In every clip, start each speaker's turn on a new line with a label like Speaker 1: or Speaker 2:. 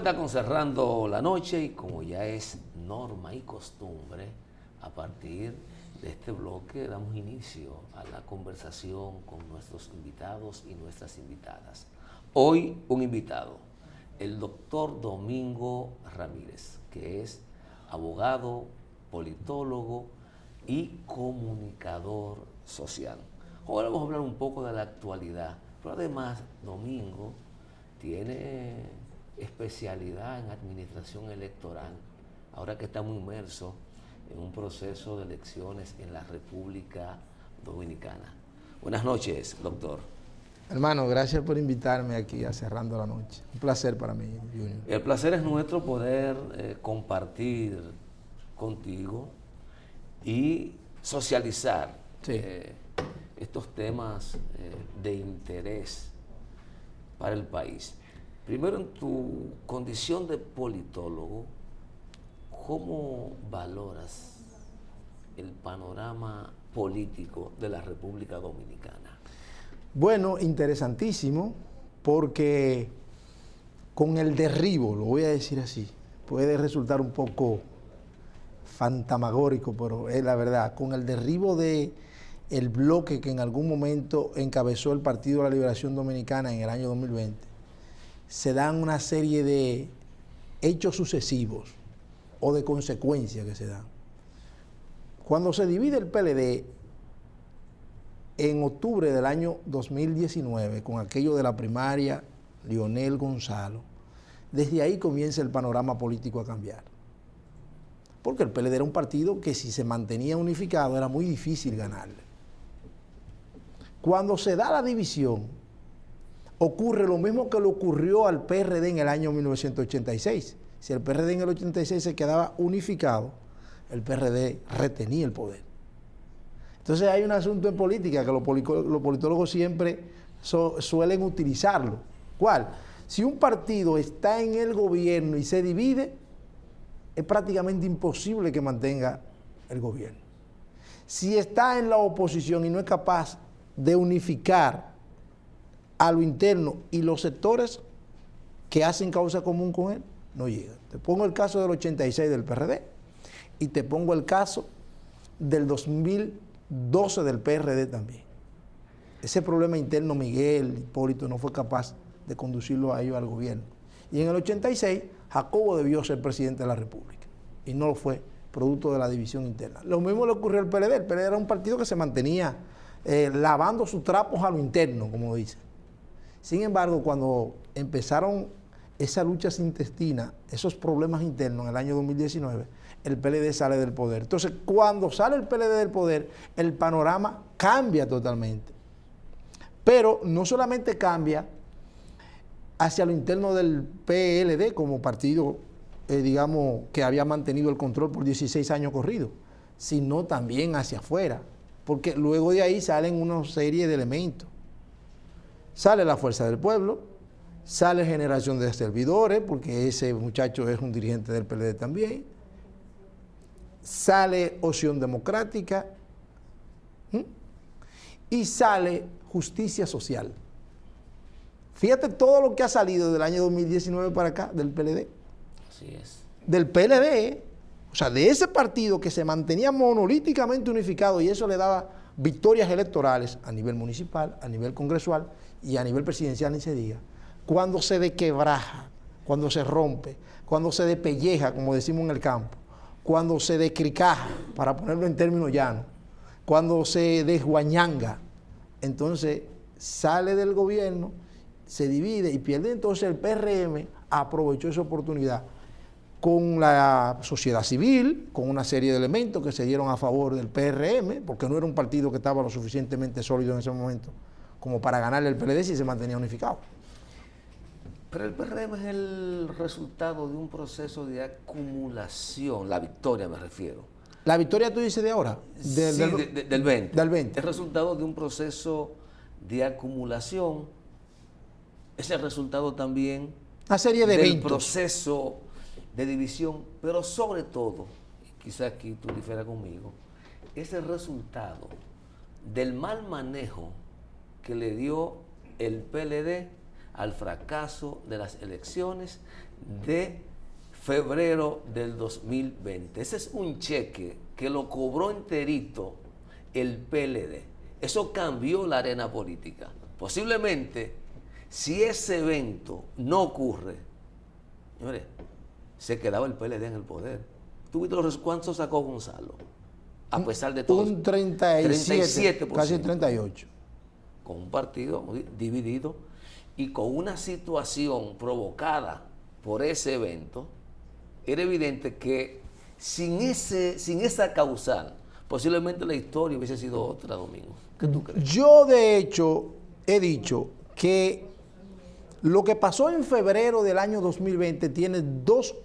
Speaker 1: vuelta con Cerrando la Noche y como ya es norma y costumbre, a partir de este bloque damos inicio a la conversación con nuestros invitados y nuestras invitadas. Hoy un invitado, el doctor Domingo Ramírez, que es abogado, politólogo y comunicador social. Ahora vamos a hablar un poco de la actualidad, pero además Domingo tiene especialidad en administración electoral, ahora que estamos inmersos en un proceso de elecciones en la República Dominicana. Buenas noches, doctor.
Speaker 2: Hermano, gracias por invitarme aquí a Cerrando la Noche. Un placer para mí, Junior.
Speaker 1: El placer es nuestro poder compartir contigo y socializar estos temas de interés para el país. Primero, en tu condición de politólogo, ¿cómo valoras el panorama político de la República Dominicana?
Speaker 2: Bueno, interesantísimo, porque con el derribo, lo voy a decir así, puede resultar un poco fantasmagórico, pero es la verdad, con el derribo de el bloque que en algún momento encabezó el Partido de la Liberación Dominicana en el año 2020, se dan una serie de hechos sucesivos o de consecuencias que se dan. Cuando se divide el PLD en octubre del año 2019, con aquello de la primaria Leonel Gonzalo, desde ahí comienza el panorama político a cambiar. Porque el PLD era un partido que si se mantenía unificado era muy difícil ganarle. Cuando se da la división, ocurre lo mismo que le ocurrió al PRD en el año 1986. Si el PRD en el 86 se quedaba unificado, el PRD retenía el poder. Entonces hay un asunto en política que los politólogos siempre suelen utilizarlo. ¿Cuál? Si un partido está en el gobierno y se divide, es prácticamente imposible que mantenga el gobierno. Si está en la oposición y no es capaz de unificar a lo interno y los sectores que hacen causa común con él, no llega. Te pongo el caso del 86 del PRD y te pongo el caso del 2012 del PRD también. Ese problema interno, Miguel Hipólito no fue capaz de conducirlo a ellos al gobierno. Y en el 86, Jacobo debió ser presidente de la República y no lo fue, producto de la división interna. Lo mismo le ocurrió al PLD. El PLD era un partido que se mantenía lavando sus trapos a lo interno, como dicen. Sin embargo, cuando empezaron esa lucha intestina, esos problemas internos en el año 2019, el PLD sale del poder. Entonces, cuando sale el PLD del poder, el panorama cambia totalmente. Pero no solamente cambia hacia lo interno del PLD como partido, digamos, que había mantenido el control por 16 años corridos, sino también hacia afuera, porque luego de ahí salen una serie de elementos. Sale la Fuerza del Pueblo, sale Generación de Servidores, porque ese muchacho es un dirigente del PLD también, sale Opción Democrática, y sale Justicia Social. Fíjate todo lo que ha salido del año 2019 para acá, del PLD.
Speaker 1: Así es.
Speaker 2: Del PLD, o sea, de ese partido que se mantenía monolíticamente unificado y eso le daba victorias electorales a nivel municipal, a nivel congresual y a nivel presidencial, ni se diga. Cuando se dequebraja, cuando se rompe, cuando se despelleja, como decimos en el campo, cuando se descricaja, para ponerlo en términos llanos, cuando se desguañanga, entonces sale del gobierno, se divide y pierde. Entonces el PRM aprovechó esa oportunidad con la sociedad civil, con una serie de elementos que se dieron a favor del PRM, porque no era un partido que estaba lo suficientemente sólido en ese momento como para ganarle el PLD si se mantenía unificado.
Speaker 1: Pero el PRM es el resultado de un proceso de acumulación, la victoria me refiero.
Speaker 2: ¿La victoria tú dices de ahora?
Speaker 1: Del 20.
Speaker 2: Del 20.
Speaker 1: Es resultado de un proceso de acumulación, es el resultado también
Speaker 2: una serie de
Speaker 1: del
Speaker 2: eventos.
Speaker 1: Proceso de división, pero sobre todo, quizás aquí tú difieras conmigo, es el resultado del mal manejo que le dio el PLD al fracaso de las elecciones de febrero del 2020. Ese es un cheque que lo cobró enterito el PLD. Eso cambió la arena política. Posiblemente, si ese evento no ocurre, señores, se quedaba el PLD en el poder. ¿Tú viste cuánto sacó Gonzalo? A pesar de todo.
Speaker 2: Un 37%, casi 38%.
Speaker 1: Con un partido dividido y con una situación provocada por ese evento, era evidente que sin esa causal, posiblemente la historia hubiese sido otra, Domingo. ¿Qué tú crees?
Speaker 2: Yo, de hecho, he dicho que lo que pasó en febrero del año 2020 tiene dos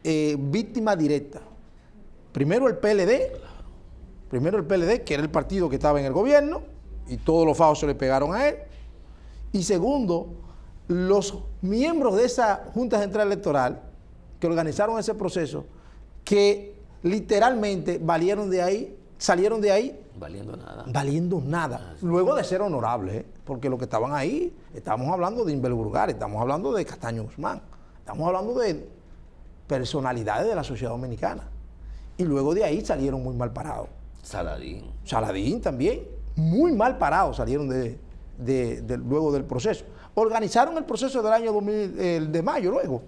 Speaker 2: víctimas directas. Primero el PLD, que era el partido que estaba en el gobierno, y todos los fajos se le pegaron a él. Y segundo, los miembros de esa Junta Central Electoral que organizaron ese proceso, que literalmente salieron de ahí valiendo nada. Luego de ser honorables, porque los que estaban ahí, estamos hablando de Inbel Burgar, estamos hablando de Castaño Guzmán, estamos hablando de personalidades de la sociedad dominicana. Y luego de ahí salieron muy mal parados. Saladín también, muy mal parados salieron luego del proceso. Organizaron el proceso del año 2000, de mayo, luego,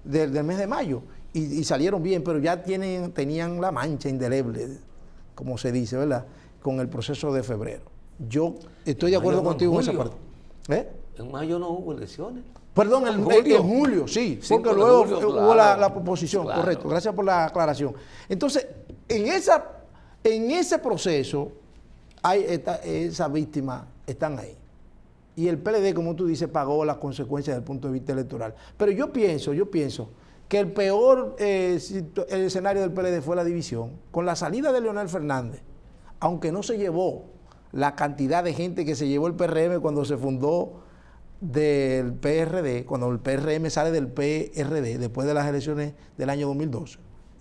Speaker 2: del mes de mayo, y salieron bien, pero ya tenían la mancha indeleble, como se dice, ¿verdad?, con el proceso de febrero. Yo estoy de acuerdo contigo en esa parte.
Speaker 1: En mayo no hubo elecciones.
Speaker 2: Perdón, en julio, sí, porque luego hubo la proposición, claro. Correcto, gracias por la aclaración. Entonces, en ese proceso, esas víctimas están ahí. Y el PLD, como tú dices, pagó las consecuencias desde el punto de vista electoral. Pero yo pienso que el peor el escenario del PLD fue la división. Con la salida de Leonel Fernández, aunque no se llevó la cantidad de gente que se llevó el PRM cuando se fundó del PRD, cuando el PRM sale del PRD, después de las elecciones del año 2012,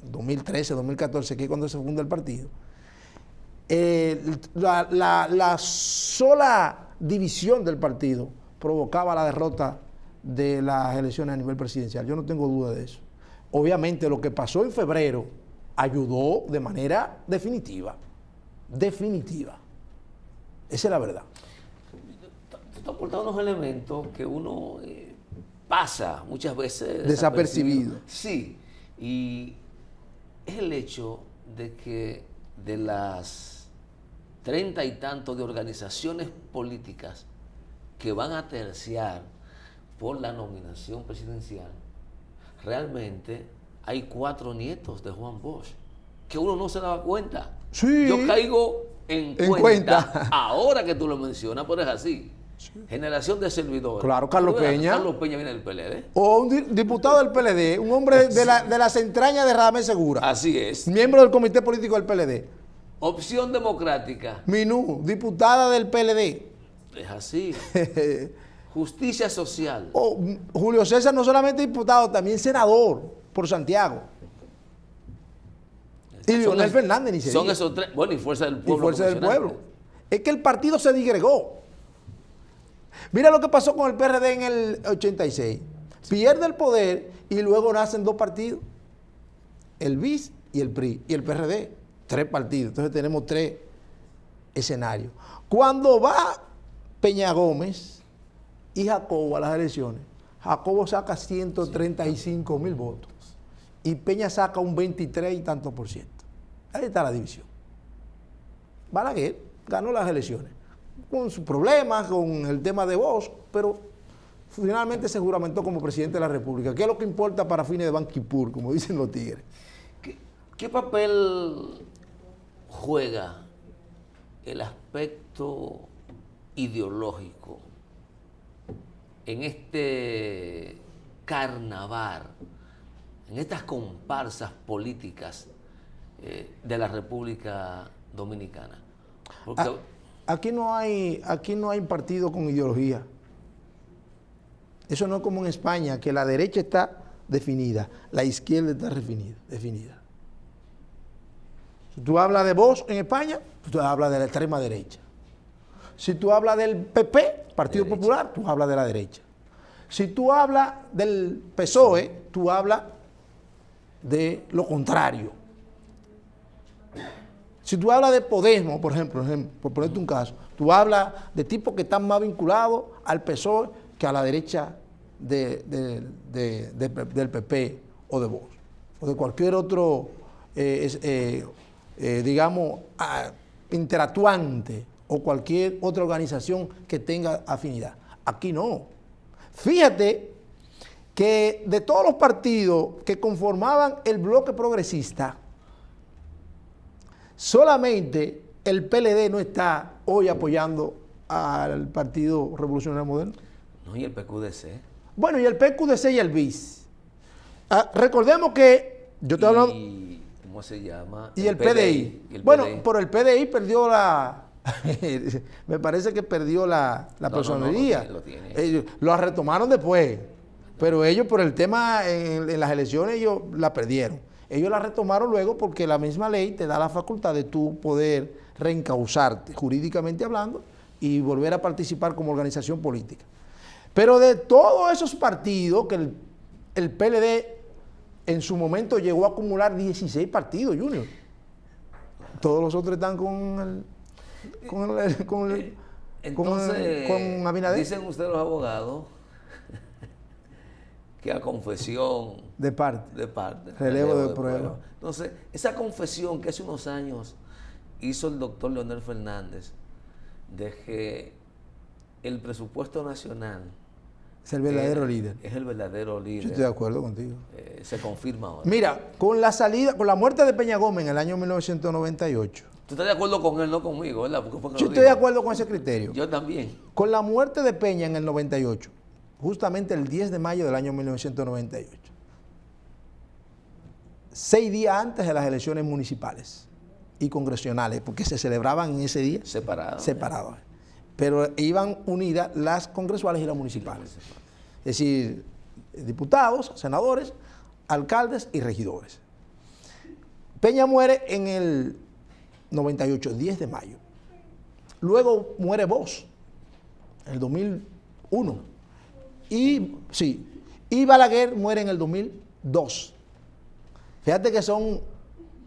Speaker 2: 2013, 2014, que es cuando se funda el partido, la sola división del partido provocaba la derrota de las elecciones a nivel presidencial. Yo no tengo duda de eso. Obviamente lo que pasó en febrero ayudó de manera definitiva. Esa es la verdad.
Speaker 1: Está aportando unos elementos que uno pasa muchas veces
Speaker 2: desapercibido.
Speaker 1: Sí, y es el hecho de que de las 30 y tantos de organizaciones políticas que van a terciar por la nominación presidencial, realmente hay 4 nietos de Juan Bosch, que uno no se daba cuenta.
Speaker 2: Sí,
Speaker 1: yo caigo en cuenta ahora que tú lo mencionas, pero es así. Sí. Generación de servidores.
Speaker 2: Claro, Carlos Peña.
Speaker 1: Carlos Peña viene del PLD.
Speaker 2: O un diputado del PLD, un hombre de las entrañas de Radamés Segura.
Speaker 1: Así es.
Speaker 2: Miembro del comité político del PLD.
Speaker 1: Opción Democrática.
Speaker 2: Minú, diputada del PLD.
Speaker 1: Es así. Justicia Social.
Speaker 2: Julio César no solamente diputado, también senador por Santiago. Y Leonel Fernández ni se diga.
Speaker 1: Son esos tres. Bueno, y Fuerza del Pueblo.
Speaker 2: Y Fuerza del Pueblo. Es que el partido se digregó. Mira lo que pasó con el PRD en el 86. Pierde el poder y luego nacen 2 partidos. El BIS y el PRI. Y el PRD. 3 partidos. Entonces tenemos 3 escenarios. Cuando va Peña Gómez y Jacobo a las elecciones, Jacobo saca 135,000 votos y Peña saca un 23 y tanto %. Ahí está la división. Balaguer ganó las elecciones con sus problemas, con el tema de voz, pero finalmente se juramentó como presidente de la República, que es lo que importa para fines de Banquipur, como dicen los tigres.
Speaker 1: ¿Qué papel juega el aspecto ideológico en este carnaval, en estas comparsas políticas de la República Dominicana? Porque
Speaker 2: aquí no hay partido con ideología. Eso no es como en España, que la derecha está definida, la izquierda está definida. Si tú hablas de Vox en España, tú hablas de la extrema derecha. Si tú hablas del PP, Partido Popular, tú hablas de la derecha. Si tú hablas del PSOE, tú hablas de lo contrario. Si tú hablas de Podemos, por ejemplo, por ponerte un caso, tú hablas de tipos que están más vinculados al PSOE que a la derecha del PP o de Vox, o de cualquier otro, digamos, interactuante o cualquier otra organización que tenga afinidad. Aquí no. Fíjate que de todos los partidos que conformaban el bloque progresista, solamente el PLD no está hoy apoyando al Partido Revolucionario Moderno.
Speaker 1: No, y el PQDC.
Speaker 2: Bueno, y el PQDC y el BIS. Recordemos que yo estoy hablando...
Speaker 1: ¿Cómo se llama?
Speaker 2: Y el PDI. Bueno, pero el PDI perdió la... me parece que perdió la personería.
Speaker 1: Lo tiene.
Speaker 2: Ellos lo retomaron después, pero ellos por el tema en las elecciones ellos la perdieron. Ellos la retomaron luego porque la misma ley te da la facultad de tú poder reencauzarte, jurídicamente hablando, y volver a participar como organización política. Pero de todos esos partidos, que el PLD en su momento llegó a acumular 16 partidos, Junior. Todos los otros están con Abinader.
Speaker 1: Dicen ustedes los abogados que a confesión
Speaker 2: de parte, relevo de prueba.
Speaker 1: Entonces, esa confesión que hace unos años hizo el doctor Leonel Fernández de que el presupuesto nacional
Speaker 2: es el verdadero líder.
Speaker 1: Es el verdadero líder.
Speaker 2: Yo estoy de acuerdo contigo.
Speaker 1: Se confirma ahora.
Speaker 2: Mira, con la muerte de Peña Gómez en el año 1998.
Speaker 1: ¿Tú estás de acuerdo con él, no conmigo, verdad?
Speaker 2: Yo estoy de acuerdo con ese criterio.
Speaker 1: Yo también.
Speaker 2: Con la muerte de Peña en el 98, justamente el 10 de mayo del año 1998, 6 días antes de las elecciones municipales y congresionales, porque se celebraban en ese día separados. Pero iban unidas las congresuales y las municipales. Es decir, diputados, senadores, alcaldes y regidores. Peña muere en el 98, 10 de mayo. Luego muere Bosch, en el 2001. Y Balaguer muere en el 2002. Fíjate que son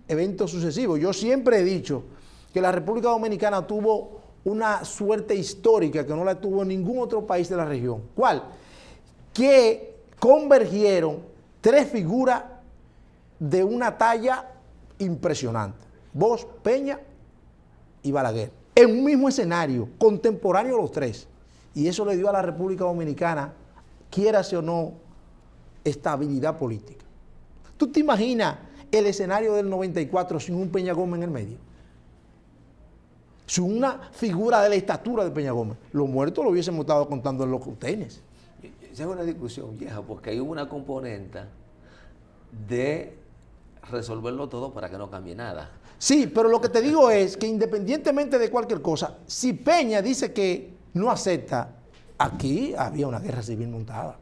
Speaker 2: eventos sucesivos. Yo siempre he dicho que la República Dominicana tuvo una suerte histórica que no la tuvo ningún otro país de la región. ¿Cuál? Que convergieron 3 figuras de una talla impresionante. Bosch, Peña y Balaguer. En un mismo escenario, contemporáneo los 3. Y eso le dio a la República Dominicana, quiérase o no, estabilidad política. ¿Tú te imaginas el escenario del 94 sin un Peña Gómez en el medio? Sin una figura de la estatura de Peña Gómez. Los muertos lo hubiésemos estado contando en los contenes.
Speaker 1: Esa es una discusión vieja, porque hay una componente de resolverlo todo para que no cambie nada.
Speaker 2: Sí, pero lo que te digo es que independientemente de cualquier cosa, si Peña dice que no acepta, aquí había una guerra civil montada.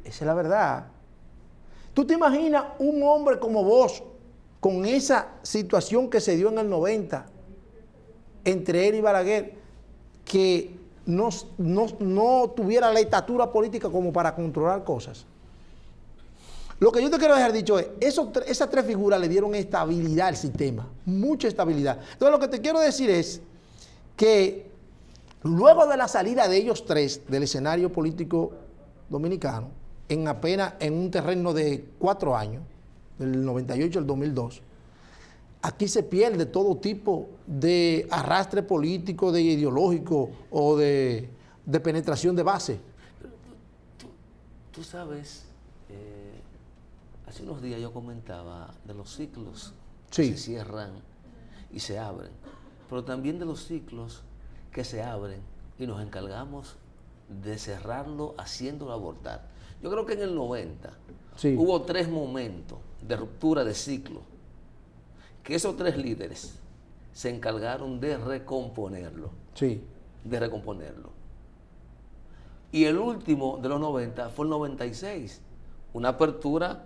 Speaker 2: Esa es la verdad. ¿Tú te imaginas un hombre como vos, con esa situación que se dio en el 90, entre él y Balaguer, que no tuviera la estatura política como para controlar cosas? Lo que yo te quiero dejar dicho es, esas 3 figuras le dieron estabilidad al sistema, mucha estabilidad. Entonces lo que te quiero decir es que luego de la salida de ellos 3 del escenario político dominicano, en un terreno de 4 años, del 98 al 2002, aquí se pierde todo tipo de arrastre político, de ideológico o de penetración de base.
Speaker 1: Tú sabes, hace unos días yo comentaba de los ciclos que se cierran y se abren, pero también de los ciclos que se abren y nos encargamos de cerrarlo haciéndolo abortar. Yo creo que en el 90 hubo 3 momentos de ruptura de ciclo, que esos 3 líderes se encargaron de recomponerlo. De recomponerlo. Y el último de los 90 fue el 96. Una apertura,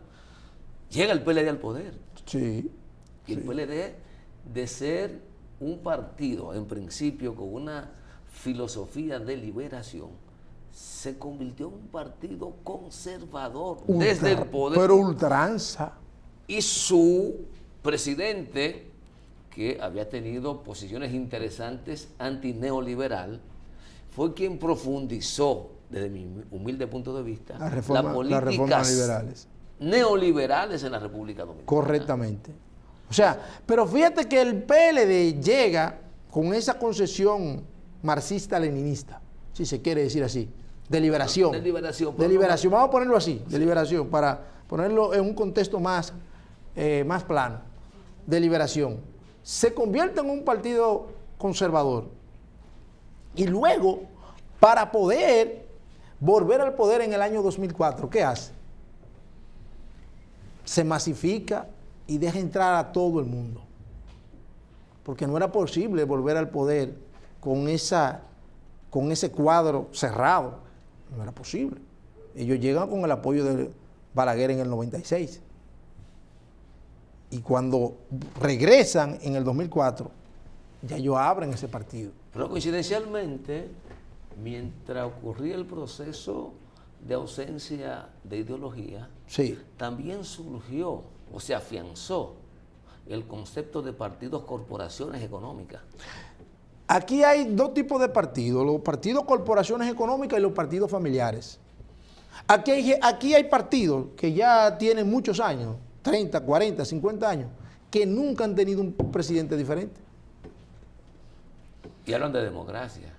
Speaker 1: llega el PLD al poder. Y el PLD, de ser un partido, en principio, con una filosofía de liberación, se convirtió en un partido conservador desde el poder.
Speaker 2: Pero ultranza.
Speaker 1: Y su presidente, que había tenido posiciones interesantes antineoliberal, fue quien profundizó, desde mi humilde punto de vista, las políticas
Speaker 2: liberales.
Speaker 1: Neoliberales en la República Dominicana.
Speaker 2: Correctamente. O sea, pero fíjate que el PLD llega con esa concesión marxista-leninista, si se quiere decir así, de liberación.
Speaker 1: De liberación.
Speaker 2: De liberación, vamos a ponerlo así, de liberación, para ponerlo en un contexto más plano, de liberación. Se convierte en un partido conservador. Y luego, para poder volver al poder en el año 2004, ¿qué hace? Se masifica y deja entrar a todo el mundo. Porque no era posible volver al poder con ese cuadro cerrado. No era posible. Ellos llegan con el apoyo de Balaguer en el 96. Y cuando regresan en el 2004, ya ellos abren ese partido.
Speaker 1: Pero coincidencialmente, mientras ocurría el proceso de ausencia de ideología,
Speaker 2: sí,
Speaker 1: también surgió o se afianzó el concepto de partidos corporaciones económicas.
Speaker 2: Aquí hay dos tipos de partidos, los partidos corporaciones económicas y los partidos familiares. Aquí hay partidos que ya tienen muchos años, 30, 40, 50 años, que nunca han tenido un presidente diferente.
Speaker 1: Y hablan de democracia.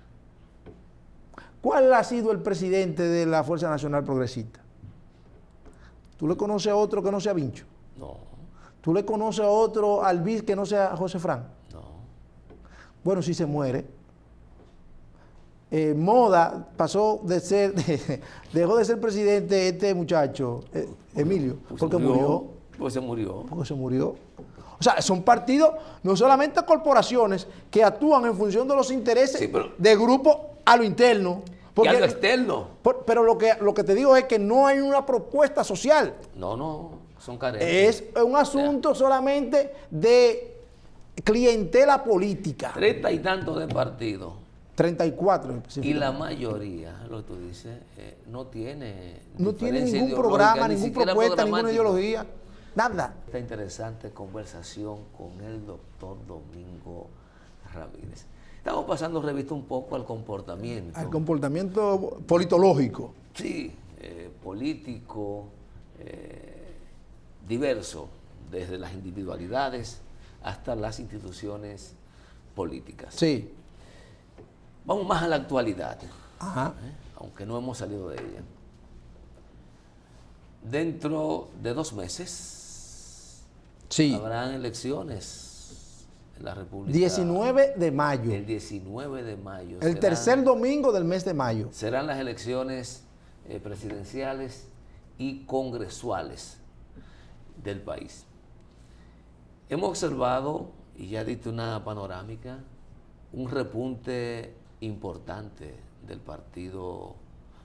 Speaker 2: ¿Cuál ha sido el presidente de la Fuerza Nacional Progresista? ¿Tú le conoces a otro que no sea Vincho?
Speaker 1: No.
Speaker 2: ¿Tú le conoces a otro Albiz que no sea José Fran?
Speaker 1: No.
Speaker 2: Bueno, si se muere. Moda pasó de ser, dejó de ser presidente este muchacho, Emilio, porque murió.
Speaker 1: Pues se murió.
Speaker 2: Porque se murió. O sea, son partidos, no solamente corporaciones, que actúan en función de los intereses de grupo a lo interno.
Speaker 1: Y a lo externo.
Speaker 2: Pero lo que te digo es que no hay una propuesta social.
Speaker 1: No, son carentes.
Speaker 2: Es un asunto solamente de clientela política.
Speaker 1: 30 y tantos de partidos.
Speaker 2: 34
Speaker 1: y la mayoría, lo que tú dices, no tiene
Speaker 2: ningún programa, ninguna propuesta, ninguna ideología, nada.
Speaker 1: Esta interesante conversación con el doctor Domingo Ramírez. Estamos pasando revista un poco al comportamiento.
Speaker 2: Al comportamiento politológico.
Speaker 1: Sí, político, diverso, desde las individualidades hasta las instituciones políticas.
Speaker 2: Sí.
Speaker 1: Vamos más a la actualidad,
Speaker 2: ajá,
Speaker 1: aunque no hemos salido de ella. Dentro de 2 meses
Speaker 2: sí,
Speaker 1: habrán elecciones en la República.
Speaker 2: 19 de mayo.
Speaker 1: El 19 de mayo.
Speaker 2: El tercer domingo del mes de mayo.
Speaker 1: Serán las elecciones presidenciales y congresuales del país. Hemos observado, y ya diste una panorámica, un repunte importante del partido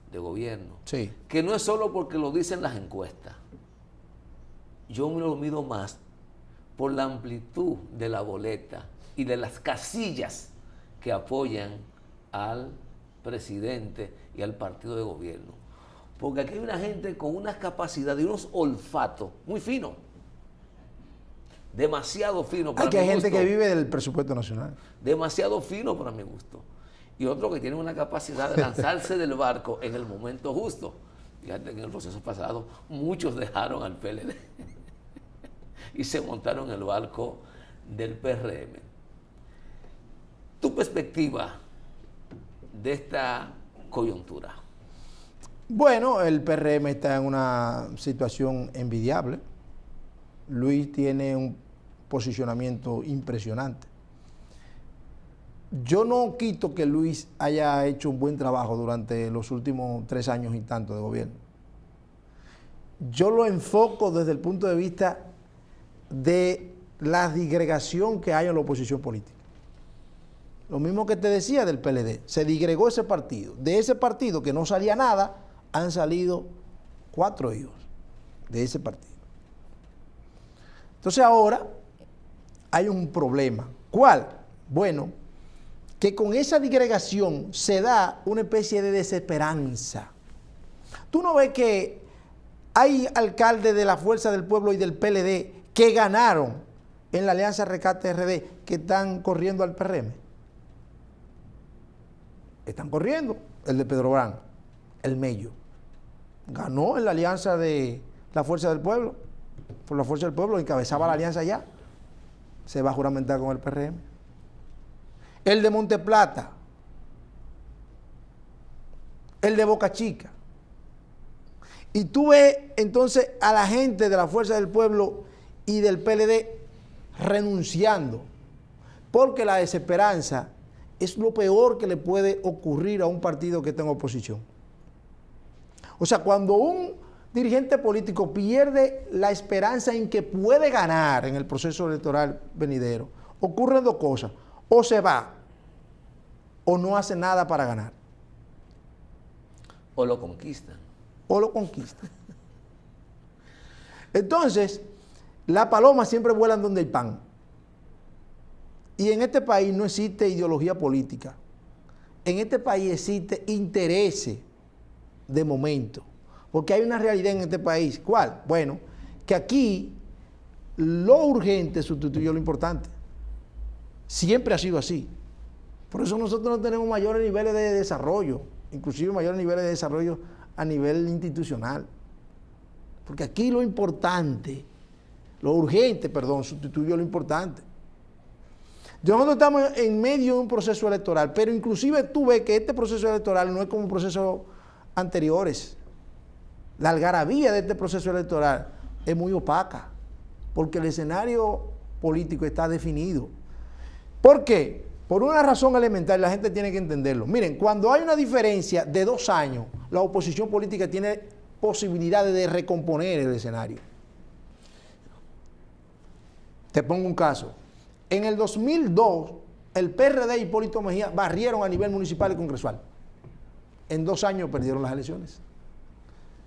Speaker 1: de gobierno,
Speaker 2: sí,
Speaker 1: que no es solo porque lo dicen las encuestas. Yo me lo mido más por la amplitud de la boleta y de las casillas que apoyan al presidente y al partido de gobierno. Porque aquí hay una gente con unas capacidades y unos olfatos muy finos. Demasiado fino para mi gusto.
Speaker 2: Hay gente que vive del presupuesto nacional.
Speaker 1: Demasiado fino para mi gusto. Y otros que tienen una capacidad de lanzarse del barco en el momento justo. Fíjate que en el proceso pasado muchos dejaron al PLD y se montaron en el barco del PRM. Tu perspectiva de esta coyuntura.
Speaker 2: Bueno, el PRM está en una situación envidiable. Luis tiene un posicionamiento impresionante. Yo no quito que Luis haya hecho un buen trabajo durante los últimos 3 años y tanto de gobierno. Yo lo enfoco desde el punto de vista de la disgregación que hay en la oposición política. Lo mismo que te decía del PLD, se disgregó ese partido. De ese partido que no salía nada, han salido 4 hijos de ese partido. Entonces ahora hay un problema. ¿Cuál? Bueno, que con esa disgregación se da una especie de desesperanza. Tú no ves que hay alcaldes de la Fuerza del Pueblo y del PLD que ganaron en la Alianza Rescate RD que están corriendo al PRM. Están corriendo. El de Pedro Brán, el Mello, ganó en la Alianza de la Fuerza del Pueblo. Por la Fuerza del Pueblo encabezaba la alianza ya. Se va a juramentar con el PRM. El de Monteplata, el de Boca Chica. Y tú ves entonces a la gente de la Fuerza del Pueblo y del PLD renunciando, porque la desesperanza es lo peor que le puede ocurrir a un partido que está en oposición. O sea, cuando un dirigente político pierde la esperanza en que puede ganar en el proceso electoral venidero, ocurren dos cosas: o se va o no hace nada para ganar.
Speaker 1: O lo conquistan.
Speaker 2: O lo conquistan. Entonces, las palomas siempre vuelan donde hay pan. Y en este país no existe ideología política. En este país existe interés de momento. Porque hay una realidad en este país. ¿Cuál? Bueno, que aquí lo urgente sustituyó lo importante. Siempre ha sido así. Por eso nosotros no tenemos mayores niveles de desarrollo, inclusive mayores niveles de desarrollo a nivel institucional. Porque aquí lo importante, lo urgente, perdón, sustituyó lo importante. Nosotros estamos en medio de un proceso electoral, pero inclusive tú ves que este proceso electoral no es como procesos anteriores. La algarabía de este proceso electoral es muy opaca, porque el escenario político está definido. ¿Por qué? Por una razón elemental, la gente tiene que entenderlo. Miren, cuando hay una diferencia de 2 años, la oposición política tiene posibilidades de recomponer el escenario. Te pongo un caso. En el 2002, el PRD y Hipólito Mejía barrieron a nivel municipal y congresual. En 2 años perdieron las elecciones.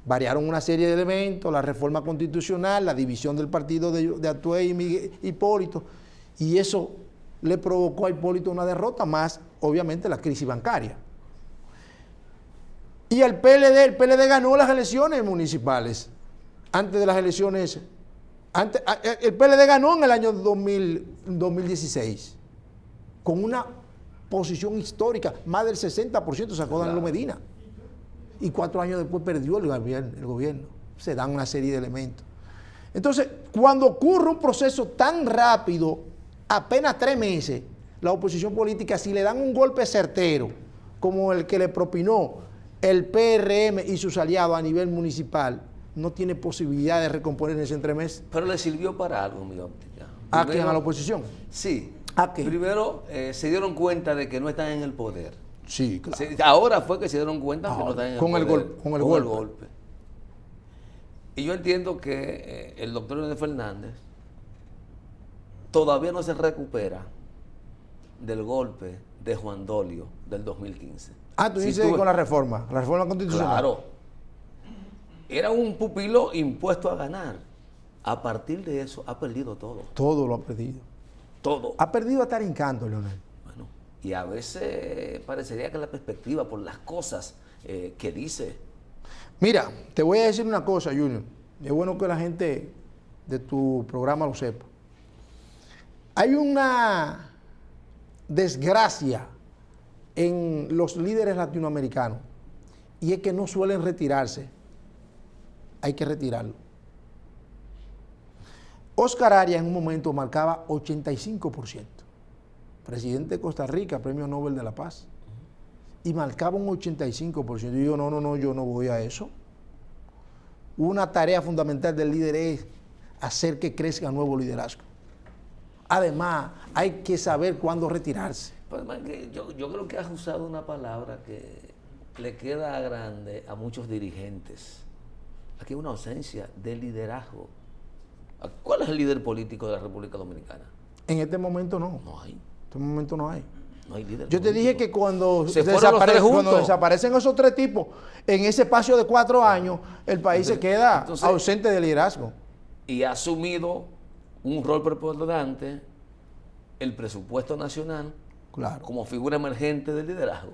Speaker 2: Variaron una serie de elementos, la reforma constitucional, la división del partido de Atuey y Miguel Hipólito, y eso le provocó a Hipólito una derrota, más obviamente la crisis bancaria. Y el PLD ganó las elecciones municipales. Antes de las elecciones, el PLD ganó en el año 2016, con una posición histórica, más del 60% sacó Danilo Medina. Y 4 años después perdió el gobierno. Se dan una serie de elementos. Entonces, cuando ocurre un proceso tan rápido, apenas 3 meses, la oposición política, si le dan un golpe certero, como el que le propinó el PRM y sus aliados a nivel municipal, no tiene posibilidad de recomponerse en 3 meses.
Speaker 1: Pero le sirvió para algo, mi óptica.
Speaker 2: ¿A quién? ¿A la oposición?
Speaker 1: Sí.
Speaker 2: ¿A qué?
Speaker 1: Primero, se dieron cuenta de que no están en el poder.
Speaker 2: Sí, claro.
Speaker 1: Ahora fue que se dieron cuenta que no están en el poder.
Speaker 2: Con el golpe.
Speaker 1: Y yo entiendo que el doctor Leonel Fernández todavía no se recupera del golpe de Juan Dolio del 2015.
Speaker 2: Tú dices con la reforma constitucional.
Speaker 1: Claro. Era un pupilo impuesto a ganar. A partir de eso ha perdido todo.
Speaker 2: Todo lo ha perdido.
Speaker 1: Todo.
Speaker 2: Ha perdido hasta el encanto, Leonel.
Speaker 1: Bueno, y a veces parecería que la perspectiva por las cosas que dice.
Speaker 2: Mira, te voy a decir una cosa, Junior. Es bueno que la gente de tu programa lo sepa. Hay una desgracia en los líderes latinoamericanos, y es que no suelen retirarse. Hay que retirarlo. Oscar Arias en un momento marcaba 85%. Presidente de Costa Rica, Premio Nobel de la Paz. Y marcaba un 85%. Y yo, no, yo no voy a eso. Una tarea fundamental del líder es hacer que crezca nuevo liderazgo. Además, hay que saber cuándo retirarse.
Speaker 1: Pues, yo creo que has usado una palabra que le queda grande a muchos dirigentes. Aquí hay una ausencia de liderazgo. ¿Cuál es el líder político de la República Dominicana?
Speaker 2: En este momento no.
Speaker 1: No hay.
Speaker 2: En este momento no hay.
Speaker 1: No hay líder
Speaker 2: Yo te
Speaker 1: político.
Speaker 2: dije que cuando
Speaker 1: cuando
Speaker 2: desaparecen esos 3 tipos, en ese espacio de 4 años, el país se queda ausente de liderazgo.
Speaker 1: Y ha asumido un rol preponderante el presupuesto nacional
Speaker 2: Claro.
Speaker 1: como figura emergente del liderazgo.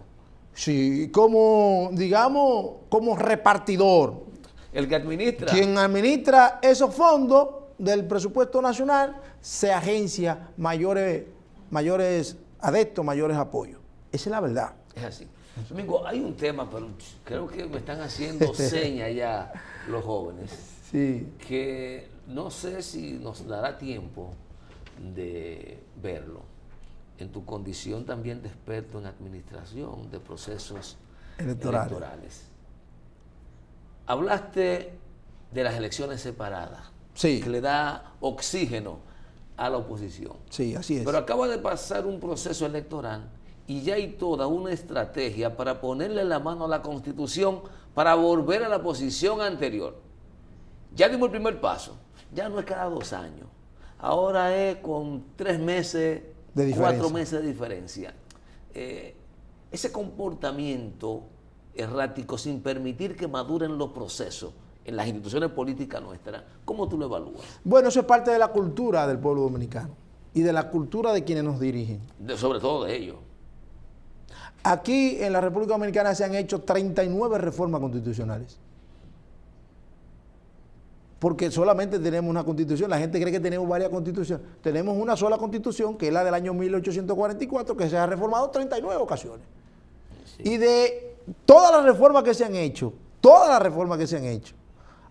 Speaker 2: Sí, como, digamos, como repartidor.
Speaker 1: El que administra.
Speaker 2: Quien administra esos fondos del presupuesto nacional se agencia mayores adeptos, mayores apoyos. Esa es la verdad.
Speaker 1: Es así. Domingo, hay un tema, pero creo que me están haciendo señas ya los jóvenes,
Speaker 2: Sí.
Speaker 1: que no sé si nos dará tiempo de verlo. En tu condición también de experto en administración de procesos electorales. Hablaste de las elecciones separadas,
Speaker 2: Sí.
Speaker 1: que le da oxígeno a la oposición.
Speaker 2: Sí, así es.
Speaker 1: Pero acaba de pasar un proceso electoral y ya hay toda una estrategia para ponerle la mano a la Constitución para volver a la posición anterior. Ya dimos el primer paso, ya no es cada 2 años, ahora es con 3 meses,
Speaker 2: de diferencia.
Speaker 1: 4 meses de diferencia. Ese comportamiento errático sin permitir que maduren los procesos en las instituciones políticas nuestras, ¿cómo tú lo evalúas?
Speaker 2: Bueno, eso es parte de la cultura del pueblo dominicano y de la cultura de quienes nos dirigen.
Speaker 1: Sobre todo de ellos.
Speaker 2: Aquí en la República Dominicana se han hecho 39 reformas constitucionales. Porque solamente tenemos una constitución. La gente cree que tenemos varias constituciones. Tenemos una sola constitución, que es la del año 1844, que se ha reformado 39 ocasiones. Sí. Y de todas las reformas que se han hecho,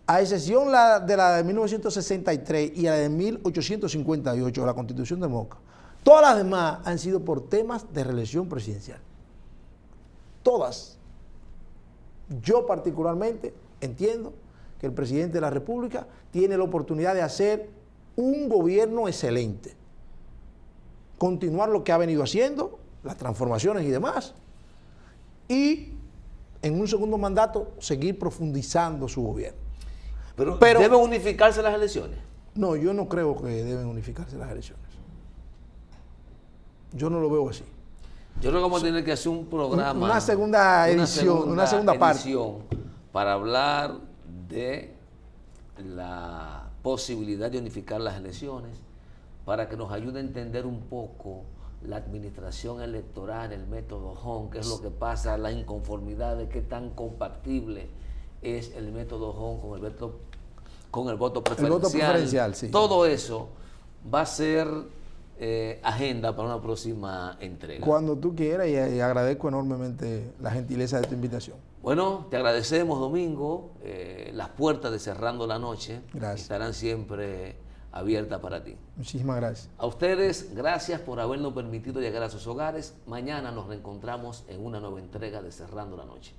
Speaker 2: a excepción de la de 1963 y la de 1858, la Constitución de Moca, todas las demás han sido por temas de reelección presidencial. Todas. Yo particularmente entiendo que el presidente de la República tiene la oportunidad de hacer un gobierno excelente, continuar lo que ha venido haciendo, las transformaciones y demás, y en un segundo mandato seguir profundizando su gobierno.
Speaker 1: Pero ¿deben unificarse las elecciones?
Speaker 2: No, yo no creo que deben unificarse las elecciones. Yo no lo veo así.
Speaker 1: Yo creo que vamos a tener que hacer un programa.
Speaker 2: Una segunda edición, una segunda parte.
Speaker 1: Para hablar de la posibilidad de unificar las elecciones, para que nos ayude a entender un poco la administración electoral, el método Hon, qué es lo que pasa, la inconformidad de qué tan compatible es el método Hon con el voto preferencial.
Speaker 2: El voto preferencial, sí.
Speaker 1: Todo eso va a ser agenda para una próxima entrega.
Speaker 2: Cuando tú quieras, y agradezco enormemente la gentileza de tu invitación.
Speaker 1: Bueno, te agradecemos, Domingo. Las puertas de Cerrando la Noche estarán siempre abiertas para ti.
Speaker 2: Muchísimas gracias.
Speaker 1: A ustedes, gracias por habernos permitido llegar a sus hogares. Mañana nos reencontramos en una nueva entrega de Cerrando la Noche.